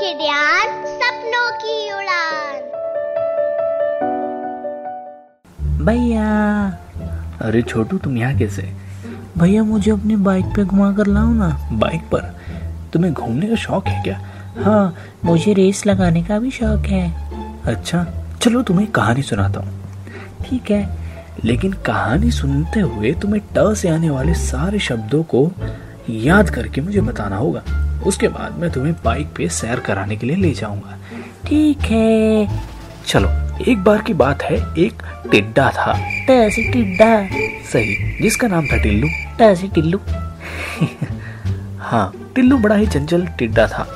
किडियान सपनों की उड़ान। भैया। अरे छोटू, तुम यहाँ कैसे? भैया मुझे अपनी बाइक पे घुमा कर लाओ ना। बाइक पर? तुम्हें घूमने का शौक है क्या? हाँ, मुझे रेस लगाने का भी शौक है। अच्छा, चलो तुम्हें कहानी सुनाता हूँ। ठीक है, लेकिन कहानी सुनते हुए तुम्हें ट से आने वाले सारे शब्दों को याद करके मुझे बताना होगा। उसके बाद मैं तुम्हें बाइक पे सैर कराने के लिए ले जाऊंगा। ठीक है। चलो। एक बार की बात है, एक टिड्डा था। टैसी टिड्डा। सही, जिसका नाम था टिल्लू। टैसी टिल्लू। हाँ, टिल्लू बड़ा ही चंचल टिड्डा था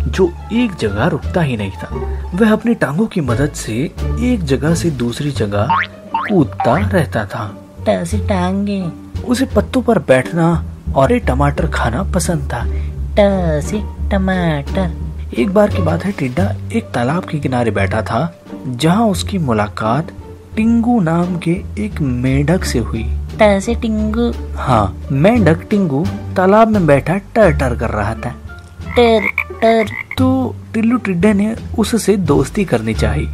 जो एक जगह रुकता ही नहीं था। वह अपनी टांगों की मदद से एक जगह से दूसरी जगह कूदता रहता था। टैसी टांगे। उसे पत्तों पर बैठना और टमाटर खाना पसंद था। टैसी टमाटर। एक बार की बात है, टिड्डा एक तालाब के किनारे बैठा था जहाँ उसकी मुलाकात टिंगू नाम के एक मेंढक से हुई। टैसी टिंगू। हाँ, मेंढक टिंगू तालाब में बैठा टर टर कर रहा था। टर टर। तो टिल्लू टिड्डे ने उससे दोस्ती करनी चाही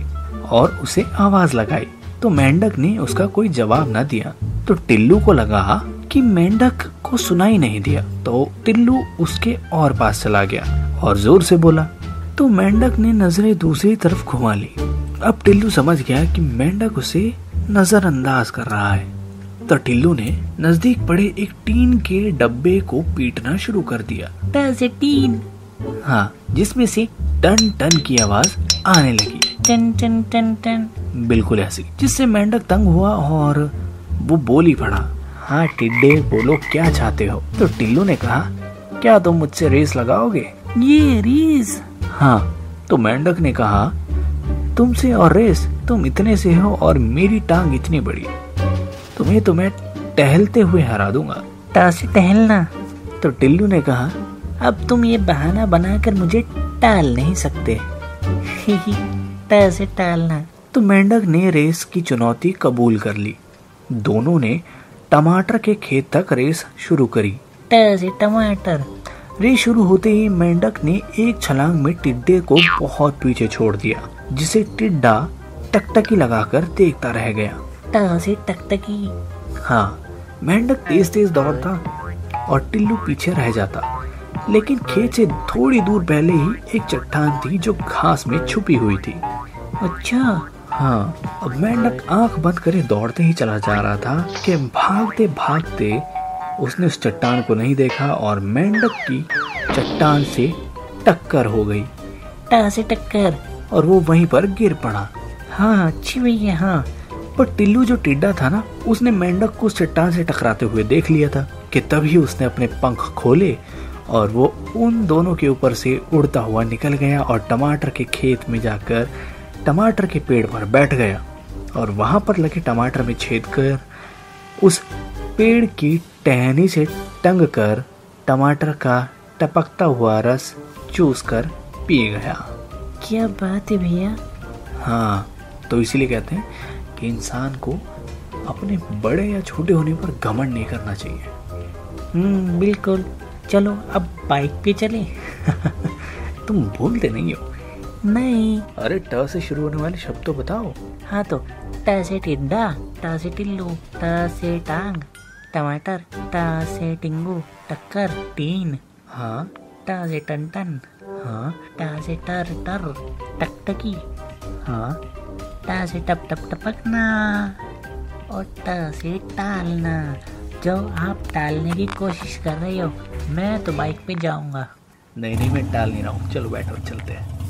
और उसे आवाज लगाई, तो मेंढक ने उसका कोई जवाब न दिया। तो टिल्लू को लगा कि मेंढक को सुनाई नहीं दिया, तो टिल्लू उसके और पास चला गया और जोर से बोला। तो मेंढक ने नजरें दूसरी तरफ घुमा ली। अब टिल्लू समझ गया कि मेंढक उसे नजरअंदाज कर रहा है। तो टिल्लू ने नजदीक पड़े एक टीन के डब्बे को पीटना शुरू कर दिया। टैसी टीन। हाँ, जिसमें से टन टन की आवाज आने लगी। टन टन टन टन। बिल्कुल ऐसी, जिससे मेंढक तंग हुआ और वो बोल ही पड़ा। हाँ टिड्डे, बोलो क्या चाहते हो? तो टिल्लू ने कहा, क्या तुम मुझसे रेस लगाओगे? ये रेस? हाँ। तो मेंढक ने कहा, तुमसे और रेस? तुम इतने से हो और मेरी टांग इतनी बड़ी, तो मैं टहलते हुए हरा दूंगा। टैसी टहलना। तो टिल्लू ने कहा, अब तुम ये बहाना बनाकर मुझे टाल नहीं सकते। टैसी टालना। तो मेंढक ने रेस की चुनौती कबूल कर ली। दोनों ने टमाटर के खेत तक रेस शुरू करी। टैसी टमाटर। रेस शुरू होते ही मेंढक ने एक छलांग में टिड्डे को बहुत पीछे छोड़ दिया, जिसे टिड्डा टकटकी लगाकर देखता रह गया। टैसी टकटकी। हाँ, मेंढक तेज तेज दौड़ता और टिल्लू पीछे रह जाता। लेकिन खेत से थोड़ी दूर पहले ही एक चट्टान थी जो घास में छुपी हुई थी। अच्छा। हाँ, अब मेंढक आंख बंद करे दौड़ते ही चला जा रहा था कि भागते भागते उसने उस चट्टान को नहीं देखा और मेंढक की चट्टान से टक्कर हो गई। टैसी टक्कर। और वो वहीं पर गिर पड़ा। हाँ, अच्छी भैया। हाँ, पर टिल्लू जो टिड्डा था ना, उसने मेंढक को उस चट्टान से टकराते हुए देख लिया था कि तभी उसने अपने पंख खोले और वो उन दोनों के ऊपर से उड़ता हुआ निकल गया और टमाटर के खेत में जाकर टमाटर के पेड़ पर बैठ गया और वहां पर लगे टमाटर में छेद कर उस पेड़ की टहनी से टंग कर टमाटर का टपकता हुआ रस चूस कर पी गया। क्या बात है भैया। हाँ, तो इसीलिए कहते हैं कि इंसान को अपने बड़े या छोटे होने पर घमंड नहीं करना चाहिए। बिल्कुल। चलो अब बाइक पे चले। तुम भूलते नहीं हो? नहीं। अरे ट से शुरू होने वाले शब्द तो बताओ। हाँ, तो टैसी टिड्डा, टैसी टिल्लू, टैसी टांग, टमाटर, टैसी टिंगू, टक्कर, टीन। हाँ। टैसी टन टन। हाँ। टैसी टर टर, टकटकी। हाँ। टैसी टप टप टपकना और टैसी टालना। जो आप टालने की कोशिश कर रहे हो, मैं तो बाइक पे जाऊंगा। नहीं, मैं टाल नहीं रहा हूँ। चलो बैठो, चलते हैं।